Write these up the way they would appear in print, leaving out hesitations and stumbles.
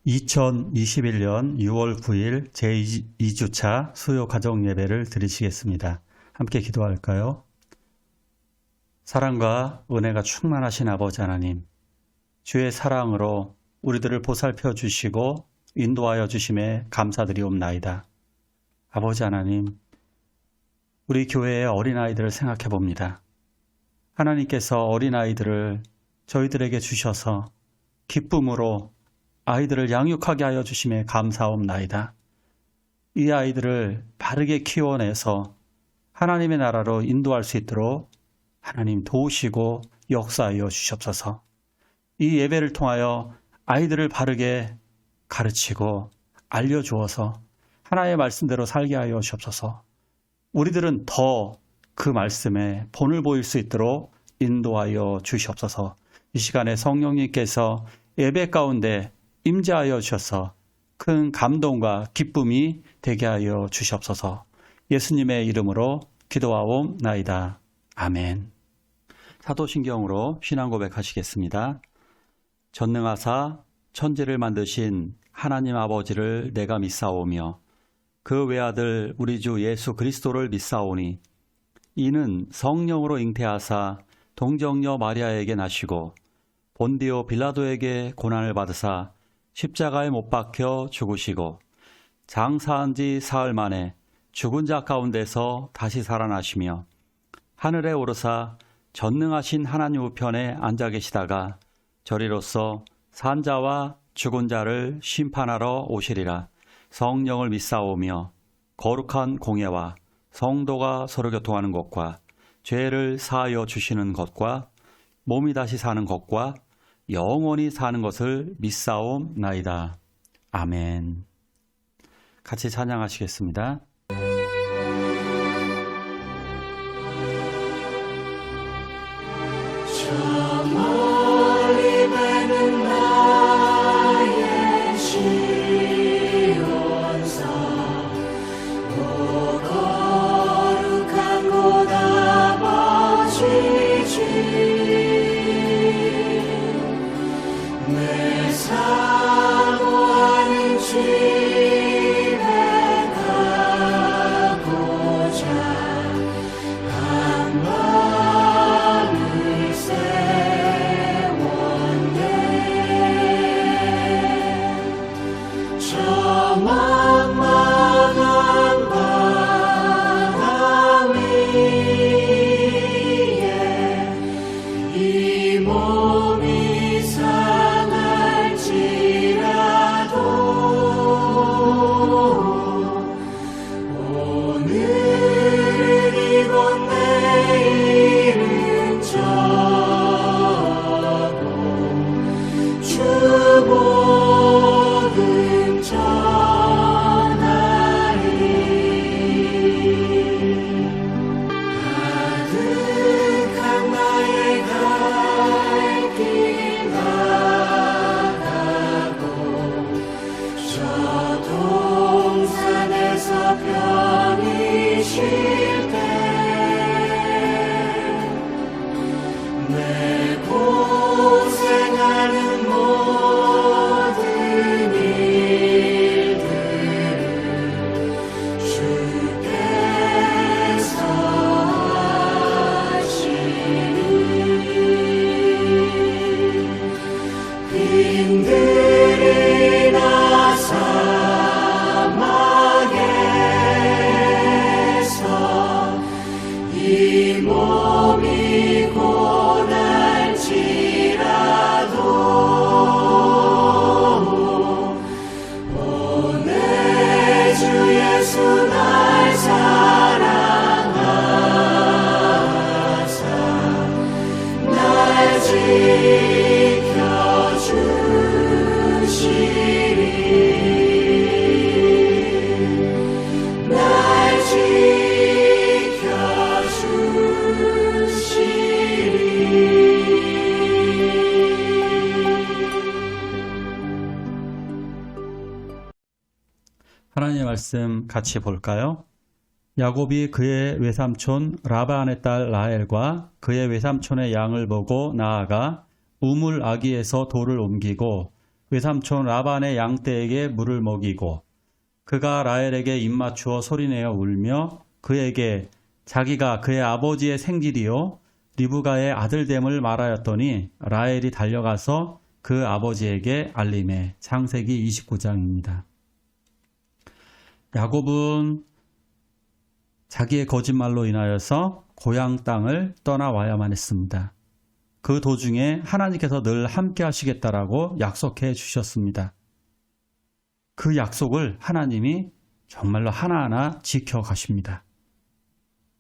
2021년 6월 9일 제2주차 수요 가정 예배를 드리시겠습니다. 함께 기도할까요? 사랑과 은혜가 충만하신 아버지 하나님, 주의 사랑으로 우리들을 보살펴 주시고 인도하여 주심에 감사드리옵나이다. 아버지 하나님, 우리 교회의 어린아이들을 생각해 봅니다. 하나님께서 어린아이들을 저희들에게 주셔서 기쁨으로 아이들을 양육하게 하여 주심에 감사옵나이다. 이 아이들을 바르게 키워내서 하나님의 나라로 인도할 수 있도록 하나님 도우시고 역사하여 주시옵소서. 이 예배를 통하여 아이들을 바르게 가르치고 알려주어서 하나님의 말씀대로 살게 하여 주옵소서. 우리들은 더 그 말씀에 본을 보일 수 있도록 인도하여 주시옵소서. 이 시간에 성령님께서 예배 가운데 임재하여 주셔서 큰 감동과 기쁨이 되게 하여 주시옵소서. 예수님의 이름으로 기도하옵나이다. 아멘. 사도신경으로 신앙 고백하시겠습니다. 전능하사 천지를 만드신 하나님 아버지를 내가 믿사오며 그 외아들 우리 주 예수 그리스도를 믿사오니 이는 성령으로 잉태하사 동정녀 마리아에게 나시고 본디오 빌라도에게 고난을 받으사 십자가에 못 박혀 죽으시고 장사한 지 사흘 만에 죽은 자 가운데서 다시 살아나시며 하늘에 오르사 전능하신 하나님 우편에 앉아 계시다가 저리로서 산 자와 죽은 자를 심판하러 오시리라. 성령을 믿사오며 거룩한 공예와 성도가 서로 교통하는 것과 죄를 사하여 주시는 것과 몸이 다시 사는 것과 영원히 사는 것을 믿사옵나이다. 아멘. 같이 찬양하시겠습니다. 저 멀리 가는 나의 시온산 오 거룩한 곳 아버지 집 내 사모하는 집에 가고자 한 마음을 세웠네. 저 망망한 바다 위에 이 몸이 상할지라도 오늘은 이곳 내일은 저곳 주 복음 전하리. 가득한 나의 갈 길 나가고 저 동산에서 편히 쉴 때 내 고생하는 모든 일들을 주께서 하시니 빈들이 나 사막에서 이 몸이 고날지라도 오늘 주 예수 날 사랑하사 날 지켜주시리. 날 지켜주시리. 하나님의 말씀 같이 볼까요? 야곱이 그의 외삼촌 라반의 딸 라헬과 그의 외삼촌의 양을 보고 나아가 우물 아기에서 돌을 옮기고 외삼촌 라반의 양떼에게 물을 먹이고 그가 라헬에게 입맞추어 소리내어 울며 그에게 자기가 그의 아버지의 생질이요 리브가의 아들됨을 말하였더니 라헬이 달려가서 그 아버지에게 알림해. 창세기 29장입니다. 야곱은 자기의 거짓말로 인하여서 고향 땅을 떠나와야만 했습니다. 그 도중에 하나님께서 늘 함께 하시겠다라고 약속해 주셨습니다. 그 약속을 하나님이 정말로 하나하나 지켜가십니다.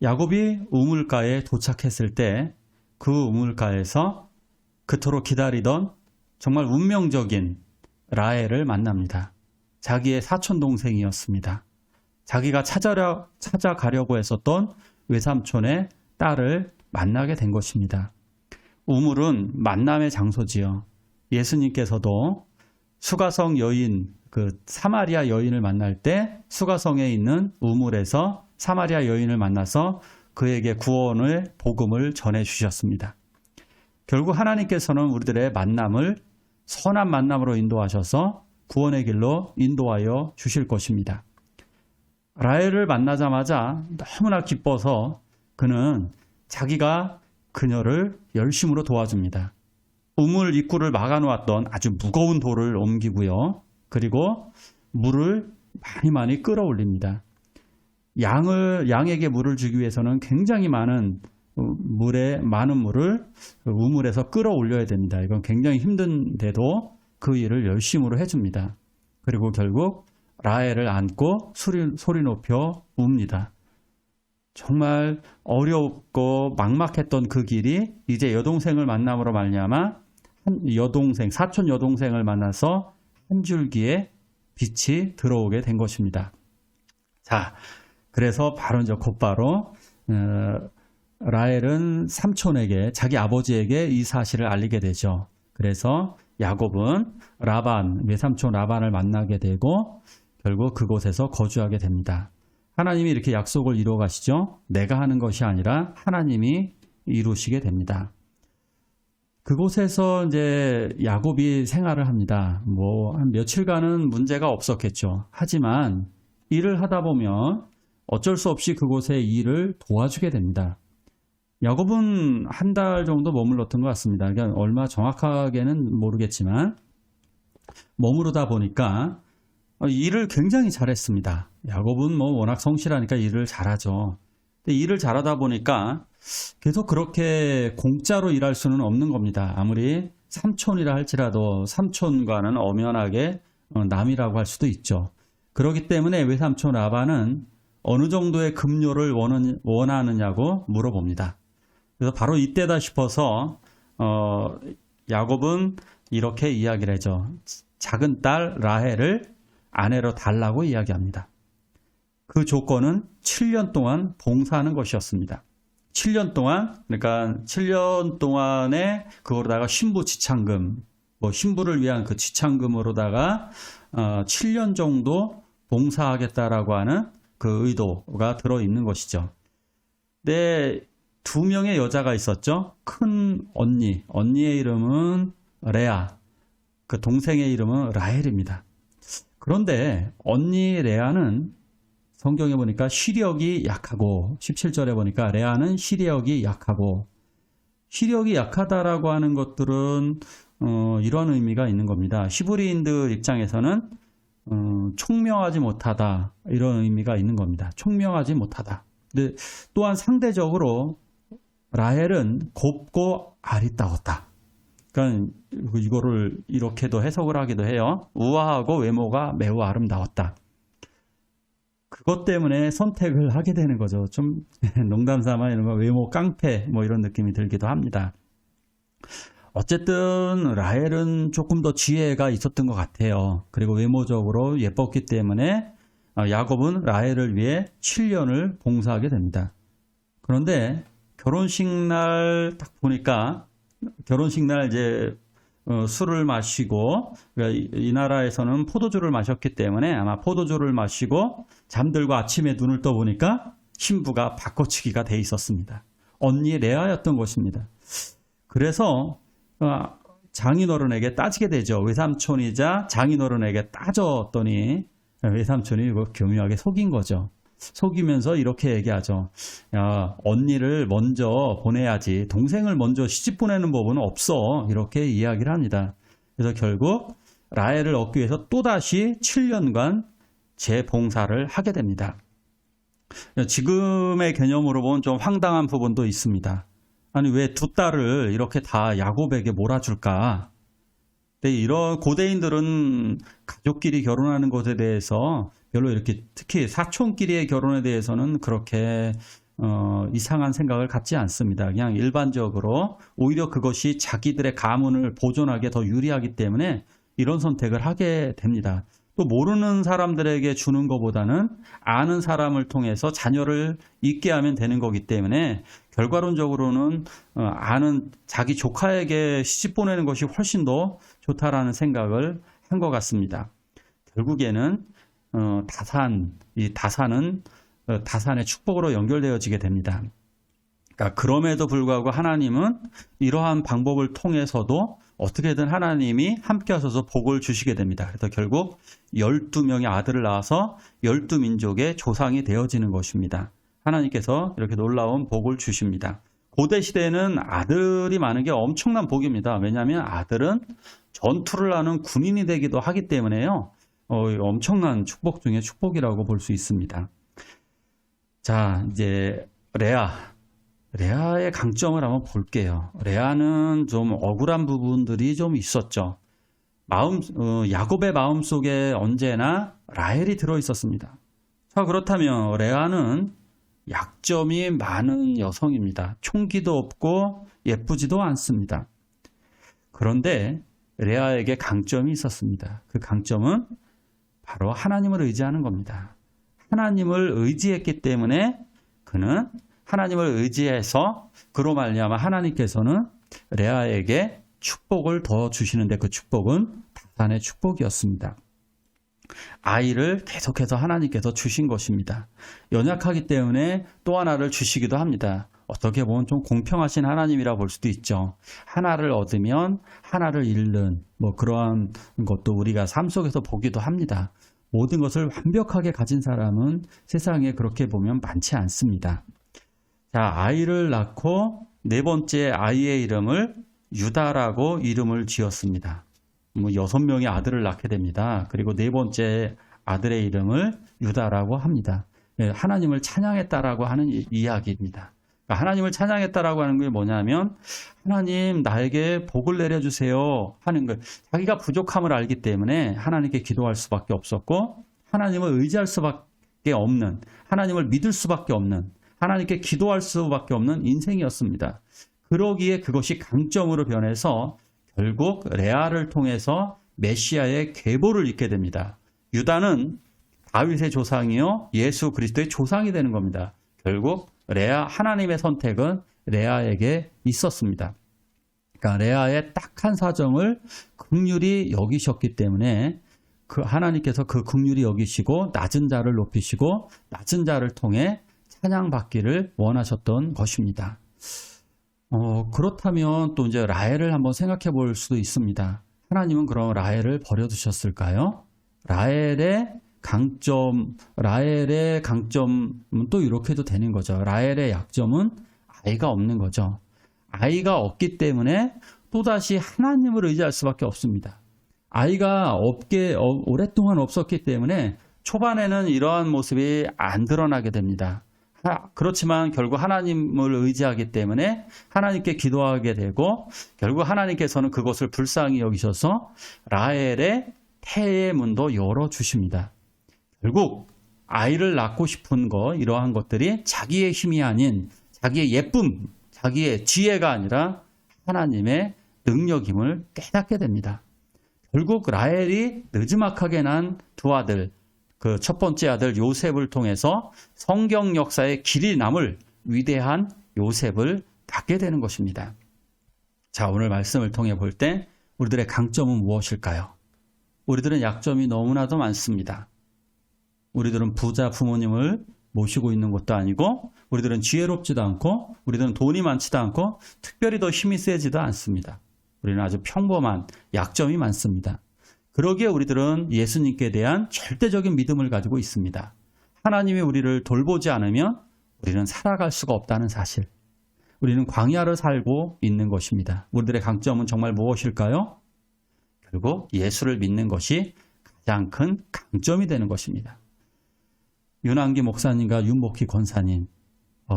야곱이 우물가에 도착했을 때 그 우물가에서 그토록 기다리던 정말 운명적인 라헬을 만납니다. 자기의 사촌동생이었습니다. 자기가 찾아가려고 했었던 외삼촌의 딸을 만나게 된 것입니다. 우물은 만남의 장소지요. 예수님께서도 수가성 여인, 그 사마리아 여인을 만날 때 수가성에 있는 우물에서 사마리아 여인을 만나서 그에게 구원의 복음을 전해 주셨습니다. 결국 하나님께서는 우리들의 만남을 선한 만남으로 인도하셔서 구원의 길로 인도하여 주실 것입니다. 라헬을 만나자마자 너무나 기뻐서 그는 자기가 그녀를 열심으로 도와줍니다. 우물 입구를 막아놓았던 아주 무거운 돌을 옮기고요. 그리고 물을 많이 끌어올립니다. 양에게 물을 주기 위해서는 굉장히 많은 물을 우물에서 끌어올려야 됩니다. 이건 굉장히 힘든데도 그 일을 열심으로 해줍니다. 그리고 결국 라헬을 안고 소리 높여 웁니다. 정말 어렵고 막막했던 그 길이 이제 여동생을 만남으로 말미암아 사촌 여동생을 만나서 한 줄기의 빛이 들어오게 된 것입니다. 자, 그래서 바로 이제 곧바로 라헬은 삼촌에게, 자기 아버지에게 이 사실을 알리게 되죠. 그래서 야곱은 외삼촌 라반을 만나게 되고 결국 그곳에서 거주하게 됩니다. 하나님이 이렇게 약속을 이루어 가시죠. 내가 하는 것이 아니라 하나님이 이루시게 됩니다. 그곳에서 이제 야곱이 생활을 합니다. 한 며칠간은 문제가 없었겠죠. 하지만 일을 하다 보면 어쩔 수 없이 그곳의 일을 도와주게 됩니다. 야곱은 한 달 정도 머물렀던 것 같습니다. 그러니까 얼마 정확하게는 모르겠지만 머무르다 보니까 일을 굉장히 잘했습니다. 야곱은 워낙 성실하니까 일을 잘하죠. 근데 일을 잘하다 보니까 계속 그렇게 공짜로 일할 수는 없는 겁니다. 아무리 삼촌이라 할지라도 삼촌과는 엄연하게 남이라고 할 수도 있죠. 그렇기 때문에 외삼촌 라반은 어느 정도의 급료를 원하느냐고 물어봅니다. 그래서 바로 이때다 싶어서 야곱은 이렇게 이야기를 하죠. 작은 딸 라헬을 아내로 달라고 이야기합니다. 그 조건은 7년 동안 봉사하는 것이었습니다. 7년 동안, 그러니까 7년 동안에 그거로다가 신부 지참금, 신부를 위한 그 지참금으로다가 7년 정도 봉사하겠다라고 하는 그 의도가 들어있는 것이죠. 근데 2명의 여자가 있었죠. 큰 언니의 이름은 레아, 그 동생의 이름은 라헬입니다. 그런데 언니 레아는 성경에 보니까 시력이 약하고 17절에 보니까 레아는 시력이 약하고 시력이 약하다라고 하는 것들은 이런 의미가 있는 겁니다. 히브리인들 입장에서는 총명하지 못하다 이런 의미가 있는 겁니다. 총명하지 못하다. 근데 또한 상대적으로 라헬은 곱고 아리따웠다. 그러니까 이거를 이렇게도 해석을 하기도 해요. 우아하고 외모가 매우 아름다웠다. 그것 때문에 선택을 하게 되는 거죠. 좀 농담 삼아 이런 거 외모 깡패 이런 느낌이 들기도 합니다. 어쨌든 라헬은 조금 더 지혜가 있었던 것 같아요. 그리고 외모적으로 예뻤기 때문에 야곱은 라헬을 위해 7년을 봉사하게 됩니다. 그런데 결혼식 날 딱 보니까 결혼식 날 이제 술을 마시고, 그러니까 이 나라에서는 포도주를 마셨기 때문에 아마 포도주를 마시고 잠들고 아침에 눈을 떠보니까 신부가 바꿔치기가 돼 있었습니다. 언니 레아였던 것입니다. 그래서 장인어른에게 따지게 되죠. 외삼촌이자 장인어른에게 따졌더니 외삼촌이 이거 교묘하게 속인 거죠. 속이면서 이렇게 얘기하죠. 야, 언니를 먼저 보내야지. 동생을 먼저 시집 보내는 법은 없어. 이렇게 이야기를 합니다. 그래서 결국 라헬을 얻기 위해서 또다시 7년간 재봉사를 하게 됩니다. 지금의 개념으로 보면 좀 황당한 부분도 있습니다. 아니 왜 두 딸을 이렇게 다 야곱에게 몰아줄까? 근데 이런 고대인들은 가족끼리 결혼하는 것에 대해서 별로 이렇게 특히 사촌끼리의 결혼에 대해서는 그렇게 이상한 생각을 갖지 않습니다. 그냥 일반적으로 오히려 그것이 자기들의 가문을 보존하기에 더 유리하기 때문에 이런 선택을 하게 됩니다. 또 모르는 사람들에게 주는 것보다는 아는 사람을 통해서 자녀를 있게 하면 되는 거기 때문에 결과론적으로는 아는 자기 조카에게 시집 보내는 것이 훨씬 더 좋다라는 생각을 한 것 같습니다. 결국에는 이 다산은 다산의 축복으로 연결되어지게 됩니다. 그러니까 그럼에도 불구하고 하나님은 이러한 방법을 통해서도 어떻게든 하나님이 함께 하셔서 복을 주시게 됩니다. 그래서 결국 12명의 아들을 낳아서 12민족의 조상이 되어지는 것입니다. 하나님께서 이렇게 놀라운 복을 주십니다. 고대 시대에는 아들이 많은 게 엄청난 복입니다. 왜냐하면 아들은 전투를 하는 군인이 되기도 하기 때문에요. 엄청난 축복 중에 축복이라고 볼 수 있습니다. 자, 이제 레아의 강점을 한번 볼게요. 레아는 좀 억울한 부분들이 좀 있었죠. 야곱의 마음속에 언제나 라헬이 들어있었습니다. 자, 그렇다면 레아는 약점이 많은 여성입니다. 총기도 없고 예쁘지도 않습니다. 그런데 레아에게 강점이 있었습니다. 그 강점은 바로 하나님을 의지하는 겁니다. 하나님을 의지했기 때문에 그는 하나님을 의지해서 그로 말미암아 하나님께서는 레아에게 축복을 더 주시는데 그 축복은 다산의 축복이었습니다. 아이를 계속해서 하나님께서 주신 것입니다. 연약하기 때문에 또 하나를 주시기도 합니다. 어떻게 보면 좀 공평하신 하나님이라 볼 수도 있죠. 하나를 얻으면 하나를 잃는 그러한 것도 우리가 삶 속에서 보기도 합니다. 모든 것을 완벽하게 가진 사람은 세상에 그렇게 보면 많지 않습니다. 자, 아이를 낳고 네 번째 아이의 이름을 유다라고 이름을 지었습니다. 6명의 아들을 낳게 됩니다. 그리고 네 번째 아들의 이름을 유다라고 합니다. 하나님을 찬양했다라고 하는 이야기입니다. 그러니까 하나님을 찬양했다라고 하는 게 뭐냐면 하나님 나에게 복을 내려주세요 하는 것. 자기가 부족함을 알기 때문에 하나님께 기도할 수밖에 없었고 하나님을 의지할 수밖에 없는, 하나님을 믿을 수밖에 없는, 하나님께 기도할 수밖에 없는 인생이었습니다. 그러기에 그것이 강점으로 변해서 결국 레아를 통해서 메시아의 계보를 잇게 됩니다. 유다는 다윗의 조상이요 예수 그리스도의 조상이 되는 겁니다. 결국 하나님의 선택은 레아에게 있었습니다. 그러니까 레아의 딱한 사정을 긍휼히 여기셨기 때문에 하나님께서 그 긍휼히 여기시고 낮은 자를 높이시고 낮은 자를 통해 찬양받기를 원하셨던 것입니다. 그렇다면 또 이제 라헬을 한번 생각해 볼 수도 있습니다. 하나님은 그럼 라헬을 버려두셨을까요? 라헬의 강점은 또 이렇게도 되는 거죠. 라헬의 약점은 아이가 없는 거죠. 아이가 없기 때문에 또다시 하나님을 의지할 수밖에 없습니다. 아이가 오랫동안 없었기 때문에 초반에는 이러한 모습이 안 드러나게 됩니다. 그렇지만 결국 하나님을 의지하기 때문에 하나님께 기도하게 되고 결국 하나님께서는 그것을 불쌍히 여기셔서 라헬의 태의 문도 열어주십니다. 결국 아이를 낳고 싶은 이러한 것들이 자기의 힘이 아닌 자기의 예쁨, 자기의 지혜가 아니라 하나님의 능력임을 깨닫게 됩니다. 결국 라헬이 느지막하게 난 두 아들, 그 첫 번째 아들 요셉을 통해서 성경 역사의 길이 남을 위대한 요셉을 갖게 되는 것입니다. 자, 오늘 말씀을 통해 볼 때 우리들의 강점은 무엇일까요? 우리들은 약점이 너무나도 많습니다. 우리들은 부자 부모님을 모시고 있는 것도 아니고 우리들은 지혜롭지도 않고 우리들은 돈이 많지도 않고 특별히 더 힘이 세지도 않습니다. 우리는 아주 평범한 약점이 많습니다. 그러기에 우리들은 예수님께 대한 절대적인 믿음을 가지고 있습니다. 하나님이 우리를 돌보지 않으면 우리는 살아갈 수가 없다는 사실. 우리는 광야를 살고 있는 것입니다. 우리들의 강점은 정말 무엇일까요? 결국 예수를 믿는 것이 가장 큰 강점이 되는 것입니다. 윤한기 목사님과 윤복희 권사님,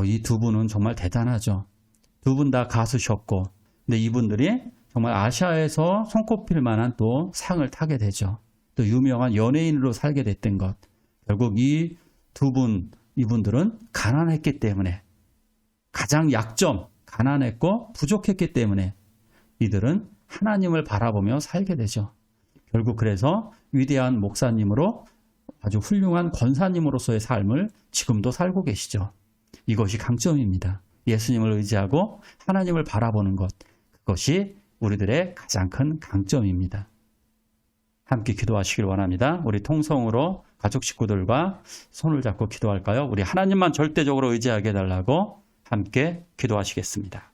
이 두 분은 정말 대단하죠. 두 분 다 가수셨고, 근데 이분들이 정말 아시아에서 손꼽힐 만한 또 상을 타게 되죠. 또 유명한 연예인으로 살게 됐던 것. 결국 이 두 분, 이분들은 가난했기 때문에, 가장 약점, 가난했고 부족했기 때문에 이들은 하나님을 바라보며 살게 되죠. 결국 그래서 위대한 목사님으로 아주 훌륭한 권사님으로서의 삶을 지금도 살고 계시죠. 이것이 강점입니다. 예수님을 의지하고 하나님을 바라보는 것, 그것이 우리들의 가장 큰 강점입니다. 함께 기도하시길 원합니다. 우리 통성으로 가족 식구들과 손을 잡고 기도할까요? 우리 하나님만 절대적으로 의지하게 해달라고 함께 기도하시겠습니다.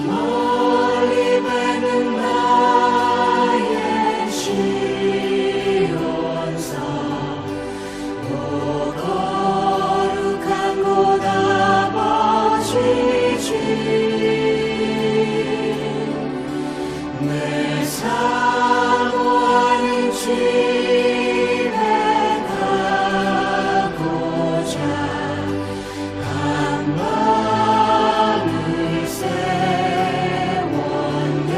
멀리 맺는 나의 시온산 오 거룩한 곳 아버지지 내 사모하는 집에 가고자 방을 세웠네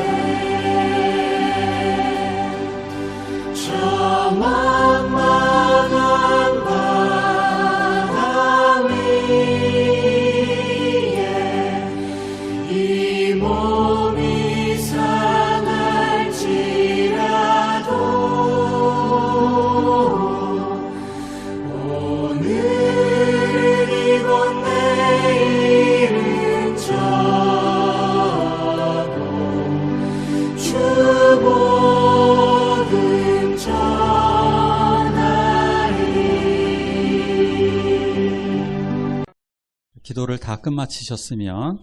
저 망망한 바다 위에 이 몸이 상할지라도 오늘은 이곳 내일은 저곳 주 복음 전하리. 기도를 다 끝마치셨으면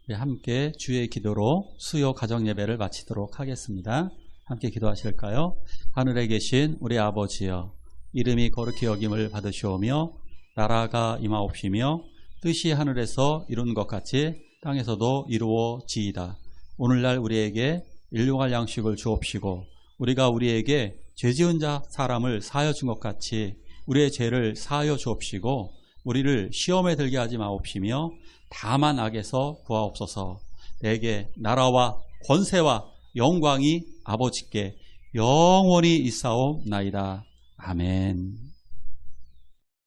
우리 함께 주의 기도로 수요 가정 예배를 마치도록 하겠습니다. 함께 기도하실까요? 하늘에 계신 우리 아버지여, 이름이 거룩히 여김을 받으시오며 나라가 임하옵시며 뜻이 하늘에서 이룬 것 같이 땅에서도 이루어지이다. 오늘날 우리에게 일용할 양식을 주옵시고 우리가 우리에게 죄지은 자 사람을 사하여 준 것 같이 우리의 죄를 사하여 주옵시고 우리를 시험에 들게 하지 마옵시며 다만 악에서 구하옵소서. 내게 나라와 권세와 영광이 아버지께 영원히 있사옵나이다. 아멘.